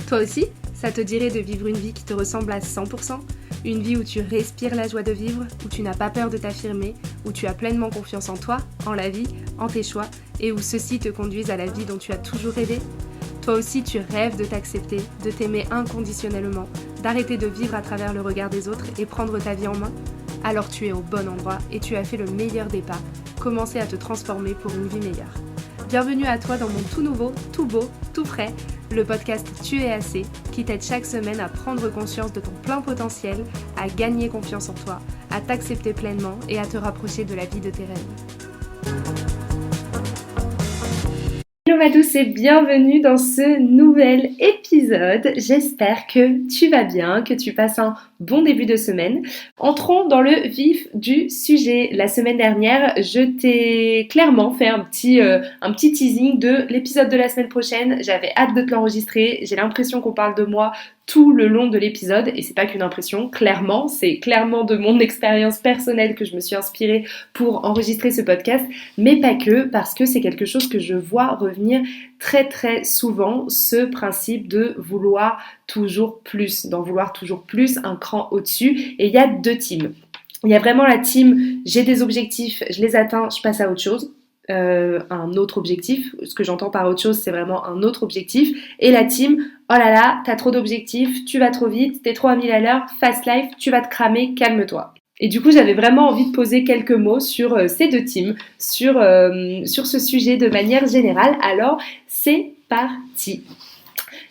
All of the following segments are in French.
Toi aussi, ça te dirait de vivre une vie qui te ressemble à 100%? Une vie où tu respires la joie de vivre, où tu n'as pas peur de t'affirmer, où tu as pleinement confiance en toi, en la vie, en tes choix, et où ceux-ci te conduisent à la vie dont tu as toujours rêvé? Toi aussi, tu rêves de t'accepter, de t'aimer inconditionnellement, d'arrêter de vivre à travers le regard des autres et prendre ta vie en main? Alors tu es au bon endroit et tu as fait le meilleur des pas, commencer à te transformer pour une vie meilleure. Bienvenue à toi dans mon tout nouveau, tout beau, tout frais, le podcast Tu es assez, qui t'aide chaque semaine à prendre conscience de ton plein potentiel, à gagner confiance en toi, à t'accepter pleinement et à te rapprocher de la vie de tes rêves. Hello ma douce et bienvenue dans ce nouvel épisode. J'espère que tu vas bien, que tu passes un bon début de semaine. Entrons dans le vif du sujet. La semaine dernière, je t'ai clairement fait un petit teasing de l'épisode de la semaine prochaine. J'avais hâte de te l'enregistrer. J'ai l'impression qu'on parle de moi tout le long de l'épisode, et c'est pas qu'une impression, clairement, c'est clairement de mon expérience personnelle que je me suis inspirée pour enregistrer ce podcast, mais pas que, parce que c'est quelque chose que je vois revenir très très souvent, ce principe de vouloir toujours plus, d'en vouloir toujours plus, un cran au-dessus, et il y a deux teams. Il y a vraiment la team, j'ai des objectifs, je les atteins, je passe à autre chose. Un autre objectif, ce que j'entends par autre chose, c'est vraiment un autre objectif, et la team, oh là là, t'as trop d'objectifs, tu vas trop vite, t'es trop à 1000 à l'heure, fast life, tu vas te cramer, calme-toi. Et du coup, j'avais vraiment envie de poser quelques mots sur ces deux teams, sur ce sujet de manière générale. Alors, c'est parti.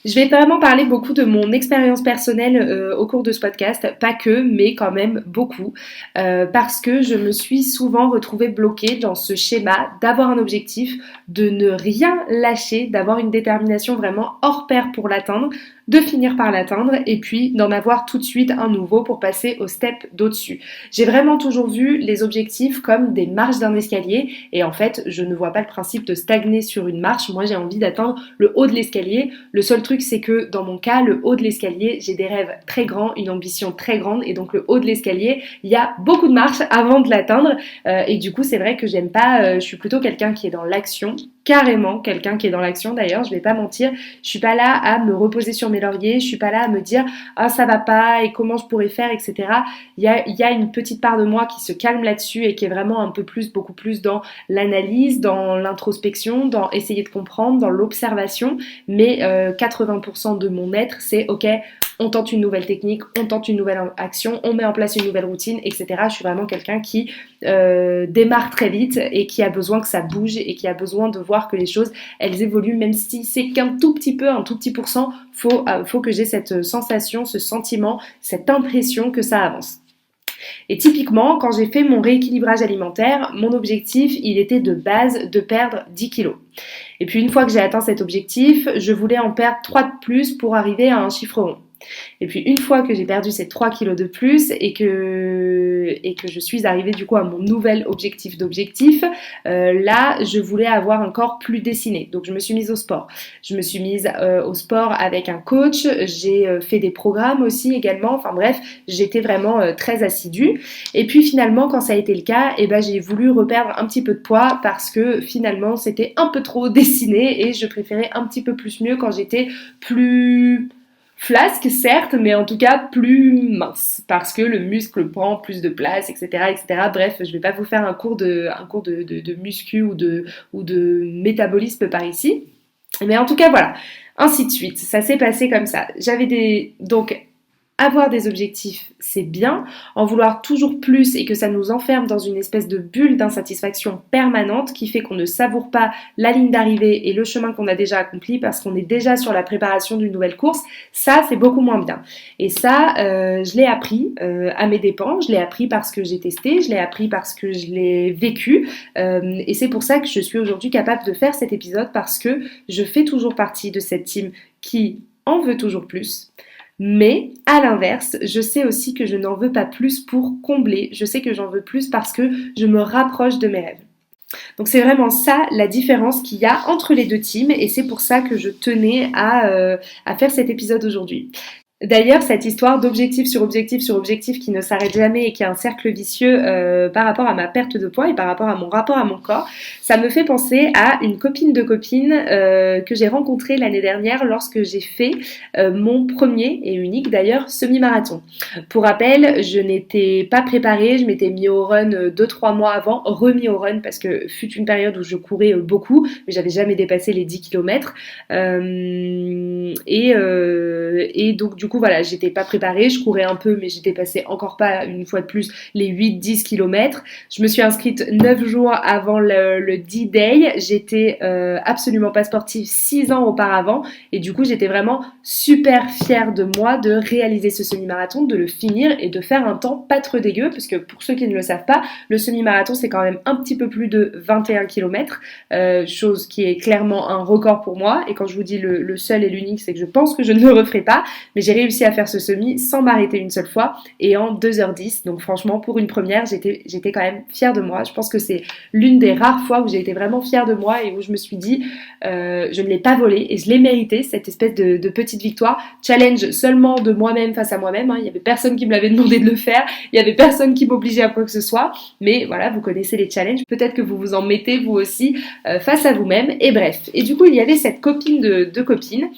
Je vais vraiment parler beaucoup de mon expérience personnelle au cours de ce podcast, pas que, mais quand même beaucoup, parce que je me suis souvent retrouvée bloquée dans ce schéma d'avoir un objectif, de ne rien lâcher, d'avoir une détermination vraiment hors pair pour l'atteindre, de finir par l'atteindre et puis d'en avoir tout de suite un nouveau pour passer au step d'au-dessus. J'ai vraiment toujours vu les objectifs comme des marches d'un escalier et en fait, je ne vois pas le principe de stagner sur une marche. Moi, j'ai envie d'atteindre le haut de l'escalier. Le seul truc, c'est que dans mon cas, le haut de l'escalier, j'ai des rêves très grands, une ambition très grande et donc le haut de l'escalier, il y a beaucoup de marches avant de l'atteindre et du coup, c'est vrai que j'aime pas, je suis plutôt quelqu'un qui est dans l'action, carrément quelqu'un qui est dans l'action d'ailleurs, je vais pas mentir, je suis pas là à me reposer sur mes lauriers, je suis pas là à me dire ah ça va pas et comment je pourrais faire, etc. Il y a une petite part de moi qui se calme là-dessus et qui est vraiment un peu plus, beaucoup plus dans l'analyse, dans l'introspection, dans essayer de comprendre, dans l'observation, mais 80% de mon être c'est ok, on tente une nouvelle technique, on tente une nouvelle action, on met en place une nouvelle routine, etc. Je suis vraiment quelqu'un qui démarre très vite et qui a besoin que ça bouge et qui a besoin de voir que les choses, elles évoluent, même si c'est qu'un tout petit peu, un tout petit pourcent, faut que j'ai cette sensation, ce sentiment, cette impression que ça avance. Et typiquement, quand j'ai fait mon rééquilibrage alimentaire, mon objectif, il était de base de perdre 10 kilos. Et puis une fois que j'ai atteint cet objectif, je voulais en perdre 3 de plus pour arriver à un chiffre rond. Et puis une fois que j'ai perdu ces 3 kilos de plus et que je suis arrivée du coup à mon nouvel objectif là je voulais avoir un corps plus dessiné. Donc je me suis mise au sport. Je me suis mise au sport avec un coach, j'ai fait des programmes aussi également, enfin bref, j'étais vraiment très assidue. Et puis finalement quand ça a été le cas, j'ai voulu reperdre un petit peu de poids parce que finalement c'était un peu trop dessiné et je préférais un petit peu plus mieux quand j'étais plus flasque, certes, mais en tout cas plus mince, parce que le muscle prend plus de place, etc., etc. Bref, je vais pas vous faire un cours de muscu ou de métabolisme par ici, mais en tout cas voilà, ainsi de suite. Ça s'est passé comme ça. Donc avoir des objectifs, c'est bien. En vouloir toujours plus et que ça nous enferme dans une espèce de bulle d'insatisfaction permanente qui fait qu'on ne savoure pas la ligne d'arrivée et le chemin qu'on a déjà accompli parce qu'on est déjà sur la préparation d'une nouvelle course, ça, c'est beaucoup moins bien. Et ça, je l'ai appris à mes dépens, je l'ai appris parce que j'ai testé, je l'ai appris parce que je l'ai vécu. Et c'est pour ça que je suis aujourd'hui capable de faire cet épisode parce que je fais toujours partie de cette team qui en veut toujours plus. Mais à l'inverse, je sais aussi que je n'en veux pas plus pour combler, je sais que j'en veux plus parce que je me rapproche de mes rêves. Donc c'est vraiment ça la différence qu'il y a entre les deux teams et c'est pour ça que je tenais à faire cet épisode aujourd'hui. D'ailleurs, cette histoire d'objectif sur objectif sur objectif qui ne s'arrête jamais et qui est un cercle vicieux par rapport à ma perte de poids et par rapport à mon rapport à mon corps, ça me fait penser à une copine de copine que j'ai rencontrée l'année dernière lorsque j'ai fait mon premier et unique d'ailleurs semi-marathon. Pour rappel, je n'étais pas préparée, je m'étais mis au run 2-3 mois avant, remis au run parce que fut une période où je courais beaucoup, mais j'avais jamais dépassé les 10 km. Et donc du coup voilà, j'étais pas préparée, je courais un peu mais j'étais passée encore pas une fois de plus les 8-10 km. Je me suis inscrite 9 jours avant le D-Day, j'étais absolument pas sportive 6 ans auparavant et du coup j'étais vraiment super fière de moi de réaliser ce semi-marathon, de le finir et de faire un temps pas trop dégueu parce que pour ceux qui ne le savent pas, le semi-marathon c'est quand même un petit peu plus de 21 km, chose qui est clairement un record pour moi et quand je vous dis le seul et l'unique c'est que je pense que je ne le referai pas, mais j'ai réussi à faire ce semi sans m'arrêter une seule fois et en 2h10. Donc franchement, pour une première, j'étais quand même fière de moi. Je pense que c'est l'une des rares fois où j'ai été vraiment fière de moi et où je me suis dit, je ne l'ai pas volé et je l'ai mérité, cette espèce de petite victoire. Challenge seulement de moi-même face à moi-même. Hein. Il n'y avait personne qui me l'avait demandé de le faire. Il n'y avait personne qui m'obligeait à quoi que ce soit. Mais voilà, vous connaissez les challenges. Peut-être que vous vous en mettez vous aussi face à vous-même. Et bref. Et du coup, il y avait cette copine de copine.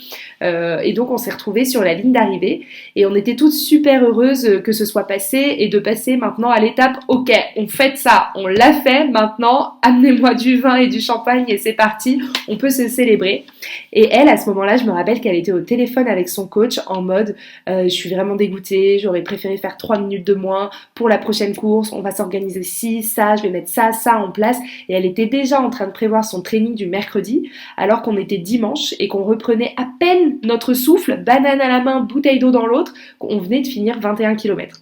Et donc, on s'est retrouvés sur la ligne d'arrivée et on était toutes super heureuses que ce soit passé et de passer maintenant à l'étape ok, on fait ça, on l'a fait, maintenant amenez-moi du vin et du champagne et c'est parti, on peut se célébrer. Et elle, à ce moment-là, je me rappelle qu'elle était au téléphone avec son coach en mode je suis vraiment dégoûtée, j'aurais préféré faire 3 minutes de moins pour la prochaine course, on va s'organiser ci, ça, je vais mettre ça en place. Et elle était déjà en train de prévoir son training du mercredi alors qu'on était dimanche et qu'on reprenait à peine notre souffle, banane à la main, bouteille d'eau dans l'autre, qu'on venait de finir 21 km.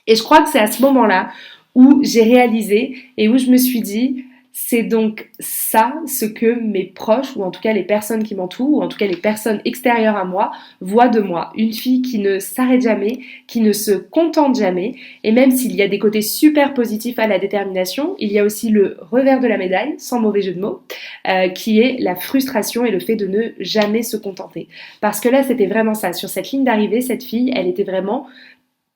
Et je crois que c'est à ce moment-là où j'ai réalisé et où je me suis dit, c'est donc ça ce que mes proches, ou en tout cas les personnes qui m'entourent, ou en tout cas les personnes extérieures à moi, voient de moi. Une fille qui ne s'arrête jamais, qui ne se contente jamais, et même s'il y a des côtés super positifs à la détermination, il y a aussi le revers de la médaille, sans mauvais jeu de mots, qui est la frustration et le fait de ne jamais se contenter. Parce que là, c'était vraiment ça. Sur cette ligne d'arrivée, cette fille, elle était vraiment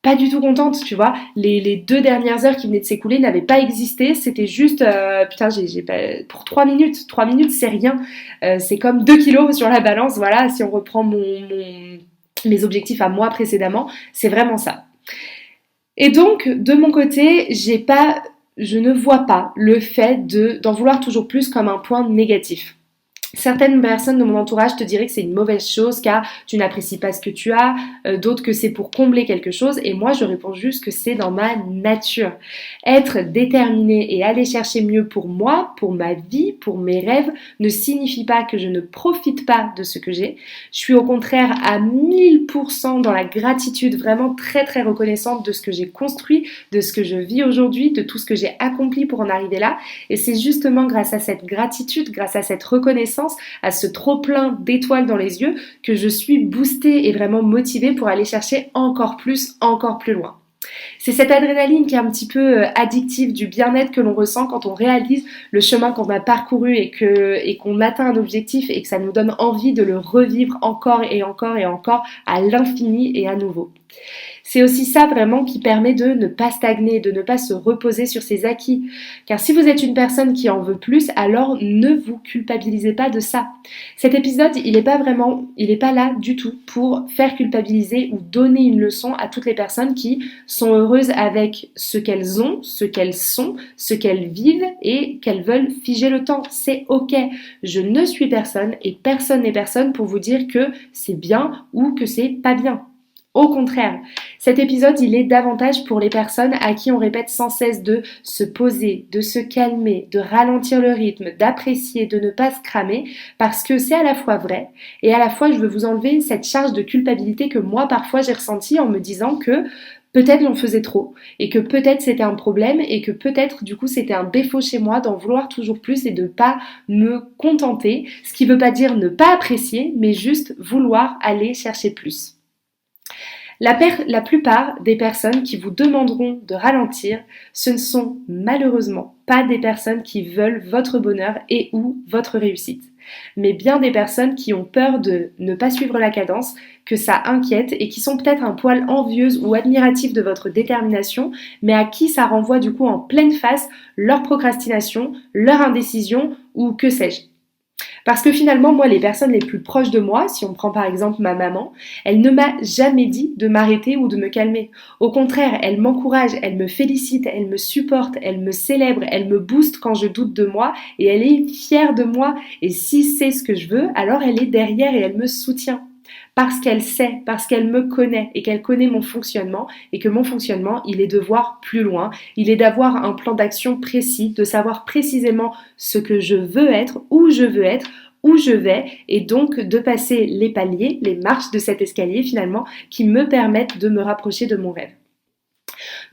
pas du tout contente, tu vois. Les 2 dernières heures qui venaient de s'écouler n'avaient pas existé. C'était juste, putain, j'ai pas, pour 3 minutes. 3 minutes, c'est rien. C'est comme 2 kilos sur la balance. Voilà, si on reprend mes objectifs à moi précédemment, c'est vraiment ça. Et donc, de mon côté, je ne vois pas le fait d'en vouloir toujours plus comme un point négatif. Certaines personnes de mon entourage te diraient que c'est une mauvaise chose car tu n'apprécies pas ce que tu as, d'autres que c'est pour combler quelque chose et moi je réponds juste que c'est dans ma nature. Être déterminée et aller chercher mieux pour moi, pour ma vie, pour mes rêves ne signifie pas que je ne profite pas de ce que j'ai. Je suis au contraire à 1000% dans la gratitude, vraiment très très reconnaissante de ce que j'ai construit, de ce que je vis aujourd'hui, de tout ce que j'ai accompli pour en arriver là et c'est justement grâce à cette gratitude, grâce à cette reconnaissance, à ce trop-plein d'étoiles dans les yeux, que je suis boostée et vraiment motivée pour aller chercher encore plus loin. C'est cette adrénaline qui est un petit peu addictive du bien-être que l'on ressent quand on réalise le chemin qu'on a parcouru et qu'on atteint un objectif et que ça nous donne envie de le revivre encore et encore et encore à l'infini et à nouveau. C'est aussi ça vraiment qui permet de ne pas stagner, de ne pas se reposer sur ses acquis. Car si vous êtes une personne qui en veut plus, alors ne vous culpabilisez pas de ça. Cet épisode, il n'est pas là du tout pour faire culpabiliser ou donner une leçon à toutes les personnes qui sont heureuses avec ce qu'elles ont, ce qu'elles sont, ce qu'elles vivent et qu'elles veulent figer le temps. C'est ok. Je ne suis personne et personne n'est personne pour vous dire que c'est bien ou que c'est pas bien. Au contraire, cet épisode, il est davantage pour les personnes à qui on répète sans cesse de se poser, de se calmer, de ralentir le rythme, d'apprécier, de ne pas se cramer, parce que c'est à la fois vrai et à la fois je veux vous enlever cette charge de culpabilité que moi parfois j'ai ressentie en me disant que peut-être j'en faisais trop et que peut-être c'était un problème et que peut-être du coup c'était un défaut chez moi d'en vouloir toujours plus et de pas me contenter, ce qui veut pas dire ne pas apprécier, mais juste vouloir aller chercher plus. La plupart des personnes qui vous demanderont de ralentir, ce ne sont malheureusement pas des personnes qui veulent votre bonheur et ou votre réussite, mais bien des personnes qui ont peur de ne pas suivre la cadence, que ça inquiète et qui sont peut-être un poil envieuses ou admiratives de votre détermination, mais à qui ça renvoie du coup en pleine face leur procrastination, leur indécision ou que sais-je. Parce que finalement, moi, les personnes les plus proches de moi, si on prend par exemple ma maman, elle ne m'a jamais dit de m'arrêter ou de me calmer. Au contraire, elle m'encourage, elle me félicite, elle me supporte, elle me célèbre, elle me booste quand je doute de moi et elle est fière de moi. Et si c'est ce que je veux, alors elle est derrière et elle me soutient. Parce qu'elle sait, parce qu'elle me connaît et qu'elle connaît mon fonctionnement et que mon fonctionnement, il est de voir plus loin, il est d'avoir un plan d'action précis, de savoir précisément ce que je veux être, où je vais et donc de passer les paliers, les marches de cet escalier finalement qui me permettent de me rapprocher de mon rêve.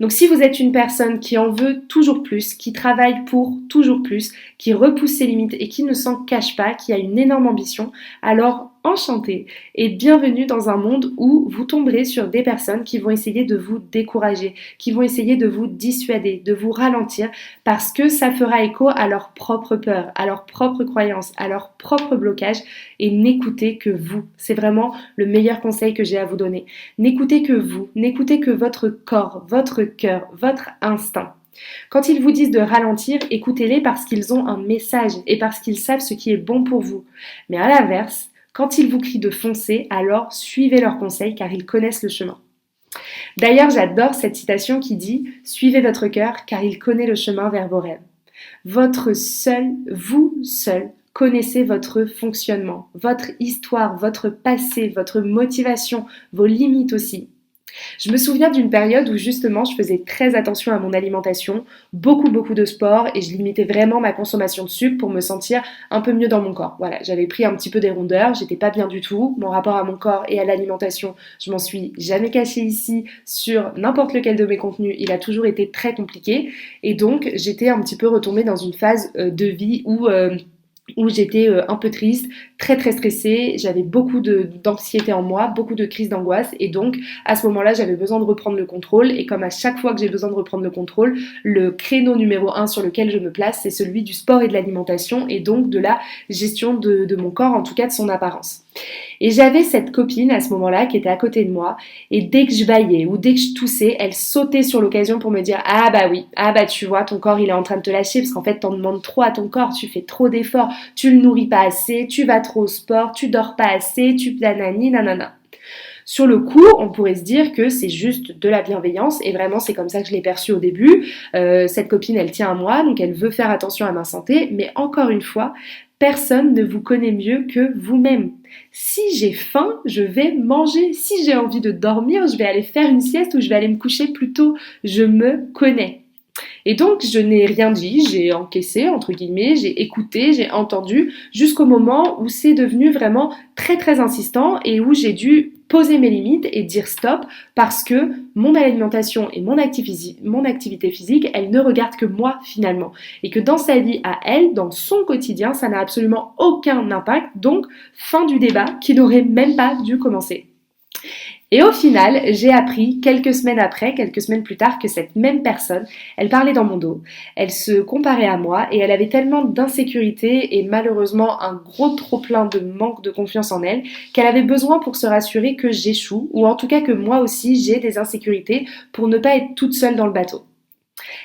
Donc si vous êtes une personne qui en veut toujours plus, qui travaille pour toujours plus, qui repousse ses limites et qui ne s'en cache pas, qui a une énorme ambition, alors enchantée et bienvenue dans un monde où vous tomberez sur des personnes qui vont essayer de vous décourager, qui vont essayer de vous dissuader, de vous ralentir parce que ça fera écho à leurs propres peurs, à leurs propres croyances, à leurs propres blocages et n'écoutez que vous. C'est vraiment le meilleur conseil que j'ai à vous donner. N'écoutez que vous, n'écoutez que votre corps, votre cœur, votre instinct. Quand ils vous disent de ralentir, écoutez-les parce qu'ils ont un message et parce qu'ils savent ce qui est bon pour vous. Mais à l'inverse, quand ils vous crient de foncer, alors suivez leurs conseils car ils connaissent le chemin. D'ailleurs, j'adore cette citation qui dit « Suivez votre cœur car il connaît le chemin vers vos rêves ». Vous seul, connaissez votre fonctionnement, votre histoire, votre passé, votre motivation, vos limites aussi. Je me souviens d'une période où justement je faisais très attention à mon alimentation, beaucoup de sport et je limitais vraiment ma consommation de sucre pour me sentir un peu mieux dans mon corps. Voilà, j'avais pris un petit peu des rondeurs, j'étais pas bien du tout, mon rapport à mon corps et à l'alimentation, je m'en suis jamais cachée ici sur n'importe lequel de mes contenus, il a toujours été très compliqué et donc j'étais un petit peu retombée dans une phase de vie où j'étais un peu triste, très stressée, j'avais beaucoup d'anxiété en moi, beaucoup de crises d'angoisse et donc à ce moment-là j'avais besoin de reprendre le contrôle et comme à chaque fois que j'ai besoin de reprendre le contrôle, le créneau numéro 1 sur lequel je me place c'est celui du sport et de l'alimentation et donc de la gestion de mon corps, en tout cas de son apparence. Et j'avais cette copine à ce moment-là qui était à côté de moi et dès que je bâillais ou dès que je toussais, elle sautait sur l'occasion pour me dire « Ah bah oui, ah bah tu vois, ton corps il est en train de te lâcher parce qu'en fait t'en demandes trop à ton corps, tu fais trop d'efforts, tu le nourris pas assez, tu vas trop au sport, tu dors pas assez, tu nanani nanana ». Sur le coup, on pourrait se dire que c'est juste de la bienveillance et vraiment c'est comme ça que je l'ai perçu au début. Cette copine, elle tient à moi, donc elle veut faire attention à ma santé, mais encore une fois, personne ne vous connaît mieux que vous-même. Si j'ai faim, je vais manger. Si j'ai envie de dormir, je vais aller faire une sieste ou je vais aller me coucher plus tôt. Je me connais. Et donc, je n'ai rien dit, j'ai encaissé, entre guillemets, j'ai écouté, j'ai entendu, jusqu'au moment où c'est devenu vraiment très insistant et où j'ai dû poser mes limites et dire stop parce que mon alimentation et mon activité physique, elle ne regarde que moi finalement. Et que dans sa vie à elle, dans son quotidien, ça n'a absolument aucun impact. Donc, fin du débat qui n'aurait même pas dû commencer. Et au final, j'ai appris quelques semaines plus tard, que cette même personne, elle parlait dans mon dos, elle se comparait à moi et elle avait tellement d'insécurité et malheureusement un gros trop-plein de manque de confiance en elle qu'elle avait besoin pour se rassurer que j'échoue ou en tout cas que moi aussi j'ai des insécurités pour ne pas être toute seule dans le bateau.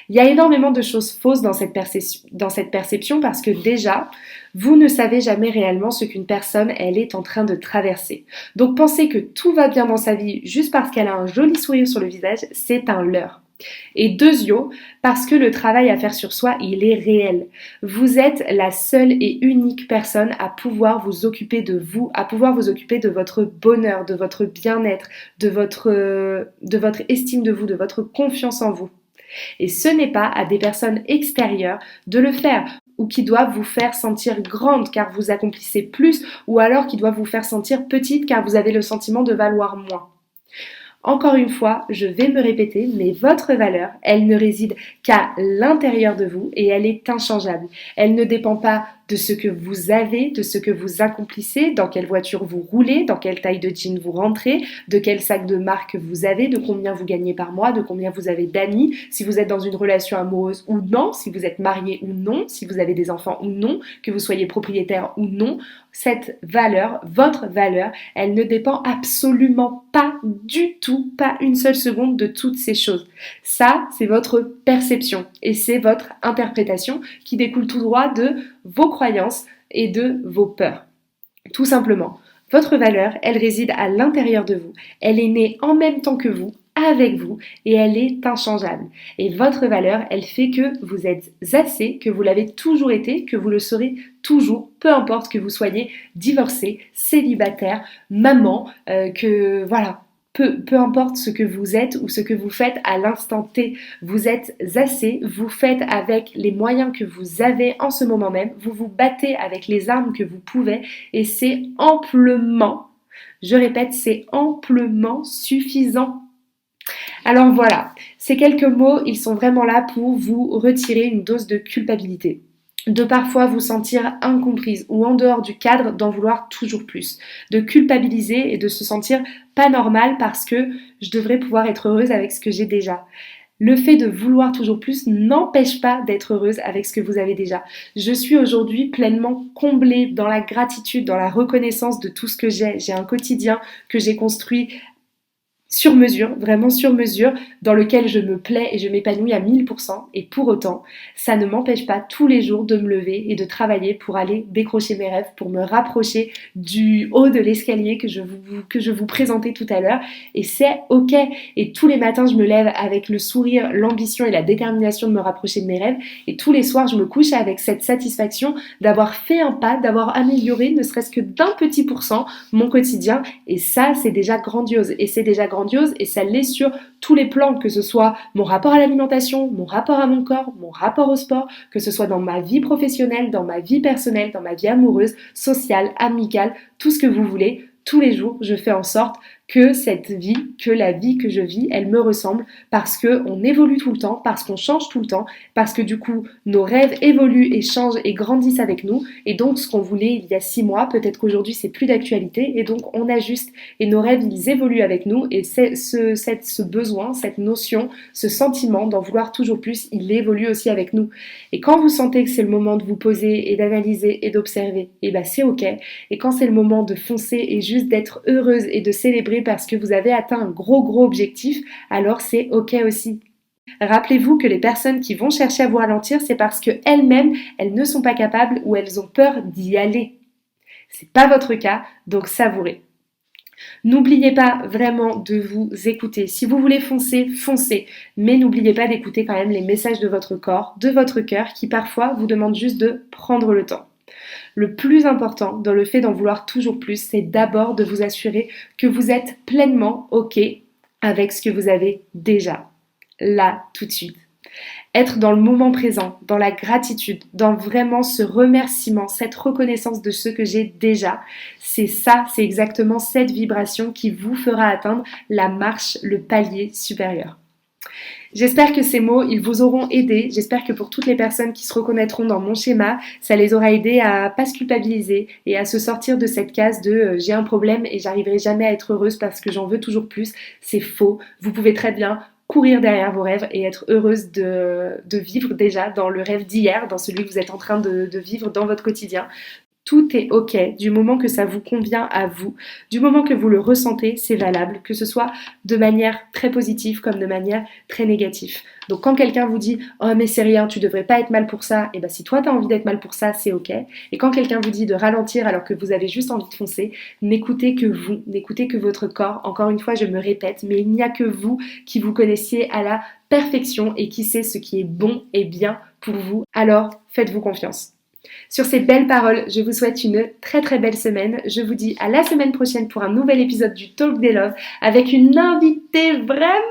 Il y a énormément de choses fausses dans cette perception parce que déjà, vous ne savez jamais réellement ce qu'une personne, elle est en train de traverser. Donc penser que tout va bien dans sa vie juste parce qu'elle a un joli sourire sur le visage, c'est un leurre. Et deuxièmement, parce que le travail à faire sur soi, il est réel. Vous êtes la seule et unique personne à pouvoir vous occuper de vous, à pouvoir vous occuper de votre bonheur, de votre bien-être, de votre estime de vous, de votre confiance en vous. Et ce n'est pas à des personnes extérieures de le faire ou qui doivent vous faire sentir grande car vous accomplissez plus ou alors qui doivent vous faire sentir petite car vous avez le sentiment de valoir moins. Encore une fois, je vais me répéter, mais votre valeur, elle ne réside qu'à l'intérieur de vous et elle est inchangeable. Elle ne dépend pas de ce que vous avez, de ce que vous accomplissez, dans quelle voiture vous roulez, dans quelle taille de jean vous rentrez, de quel sac de marque vous avez, de combien vous gagnez par mois, de combien vous avez d'amis, si vous êtes dans une relation amoureuse ou non, si vous êtes marié ou non, si vous avez des enfants ou non, que vous soyez propriétaire ou non. Cette valeur, votre valeur, elle ne dépend absolument pas du tout, pas une seule seconde de toutes ces choses. Ça, c'est votre perception et c'est votre interprétation qui découle tout droit de vos croyances et de vos peurs. Tout simplement, votre valeur, elle réside à l'intérieur de vous. Elle est née en même temps que vous, avec vous, et elle est inchangeable. Et votre valeur, elle fait que vous êtes assez, que vous l'avez toujours été, que vous le serez toujours, peu importe que vous soyez divorcé, célibataire, maman, que voilà. Peu importe ce que vous êtes ou ce que vous faites à l'instant T, vous êtes assez, vous faites avec les moyens que vous avez en ce moment même, vous vous battez avec les armes que vous pouvez et c'est amplement, je répète, c'est amplement suffisant. Alors voilà, ces quelques mots, ils sont vraiment là pour vous retirer une dose de culpabilité, de parfois vous sentir incomprise ou en dehors du cadre d'en vouloir toujours plus, de culpabiliser et de se sentir pas normal parce que je devrais pouvoir être heureuse avec ce que j'ai déjà. Le fait de vouloir toujours plus n'empêche pas d'être heureuse avec ce que vous avez déjà. Je suis aujourd'hui pleinement comblée dans la gratitude, dans la reconnaissance de tout ce que j'ai. J'ai un quotidien que j'ai construit sur mesure, vraiment sur mesure, dans lequel je me plais et je m'épanouis à 1000%. Et pour autant, ça ne m'empêche pas tous les jours de me lever et de travailler pour aller décrocher mes rêves, pour me rapprocher du haut de l'escalier que je vous présentais tout à l'heure. Et c'est ok. Et tous les matins, je me lève avec le sourire, l'ambition et la détermination de me rapprocher de mes rêves. Et tous les soirs, je me couche avec cette satisfaction d'avoir fait un pas, d'avoir amélioré, ne serait-ce que d'un petit pourcent, mon quotidien. Et ça, c'est déjà grandiose. Et c'est déjà grandiose et ça l'est sur tous les plans, que ce soit mon rapport à l'alimentation, mon rapport à mon corps, mon rapport au sport, que ce soit dans ma vie professionnelle, dans ma vie personnelle, dans ma vie amoureuse, sociale, amicale, tout ce que vous voulez. Tous les jours, je fais en sorte que cette vie, que la vie que je vis, elle me ressemble parce qu'on évolue tout le temps, parce qu'on change tout le temps, parce que du coup, nos rêves évoluent et changent et grandissent avec nous. Et donc, ce qu'on voulait il y a 6 mois, peut-être qu'aujourd'hui, c'est plus d'actualité. Et donc, on ajuste et nos rêves, ils évoluent avec nous. Et c'est ce besoin, cette notion, ce sentiment d'en vouloir toujours plus, il évolue aussi avec nous. Et quand vous sentez que c'est le moment de vous poser et d'analyser et d'observer, et ben c'est ok. Et quand c'est le moment de foncer et juste d'être heureuse et de célébrer parce que vous avez atteint un gros objectif, alors c'est ok aussi. Rappelez-vous que les personnes qui vont chercher à vous ralentir, c'est parce qu'elles-mêmes, elles ne sont pas capables ou elles ont peur d'y aller. C'est pas votre cas, donc savourez. N'oubliez pas vraiment de vous écouter. Si vous voulez foncer, foncez. Mais n'oubliez pas d'écouter quand même les messages de votre corps, de votre cœur, qui parfois vous demandent juste de prendre le temps. Le plus important dans le fait d'en vouloir toujours plus, c'est d'abord de vous assurer que vous êtes pleinement OK avec ce que vous avez déjà, là, tout de suite. Être dans le moment présent, dans la gratitude, dans vraiment ce remerciement, cette reconnaissance de ce que j'ai déjà, c'est ça, c'est exactement cette vibration qui vous fera atteindre la marche, le palier supérieur. J'espère que ces mots, ils vous auront aidé. J'espère que pour toutes les personnes qui se reconnaîtront dans mon schéma, ça les aura aidés à pas se culpabiliser et à se sortir de cette case de j'ai un problème et j'arriverai jamais à être heureuse parce que j'en veux toujours plus. C'est faux. Vous pouvez très bien courir derrière vos rêves et être heureuse de vivre déjà dans le rêve d'hier, dans celui que vous êtes en train de vivre dans votre quotidien. Tout est ok, du moment que ça vous convient à vous, du moment que vous le ressentez, c'est valable, que ce soit de manière très positive comme de manière très négative. Donc quand quelqu'un vous dit « Oh mais c'est rien, tu devrais pas être mal pour ça », et ben si toi t'as envie d'être mal pour ça, c'est ok. Et quand quelqu'un vous dit de ralentir alors que vous avez juste envie de foncer, n'écoutez que vous, n'écoutez que votre corps. Encore une fois, je me répète, mais il n'y a que vous qui vous connaissiez à la perfection et qui sait ce qui est bon et bien pour vous. Alors faites-vous confiance. Sur ces belles paroles, je vous souhaite une très belle semaine. Je vous dis à la semaine prochaine pour un nouvel épisode du Talk des Love avec une invitée vraiment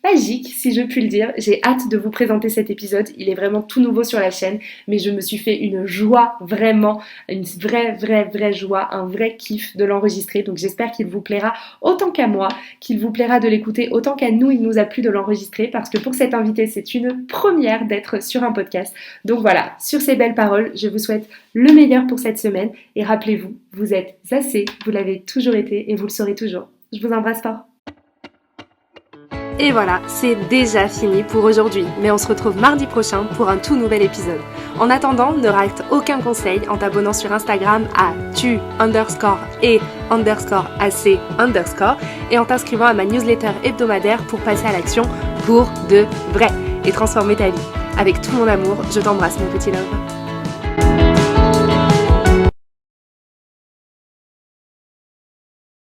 magique, si je puis le dire. J'ai hâte de vous présenter cet épisode. Il est vraiment tout nouveau sur la chaîne, mais je me suis fait une joie, vraiment, une vraie joie, un vrai kiff de l'enregistrer. Donc j'espère qu'il vous plaira autant qu'à moi, qu'il vous plaira de l'écouter autant qu'à nous, il nous a plu de l'enregistrer, parce que pour cet invité, c'est une première d'être sur un podcast. Donc voilà, sur ces belles paroles, je vous souhaite le meilleur pour cette semaine. Et rappelez-vous, vous êtes assez, vous l'avez toujours été et vous le serez toujours. Je vous embrasse fort. Et voilà, c'est déjà fini pour aujourd'hui, mais on se retrouve mardi prochain pour un tout nouvel épisode. En attendant, ne rate aucun conseil en t'abonnant sur Instagram à tu_et_ac_ et en t'inscrivant à ma newsletter hebdomadaire pour passer à l'action pour de vrai et transformer ta vie. Avec tout mon amour, je t'embrasse mon petit love.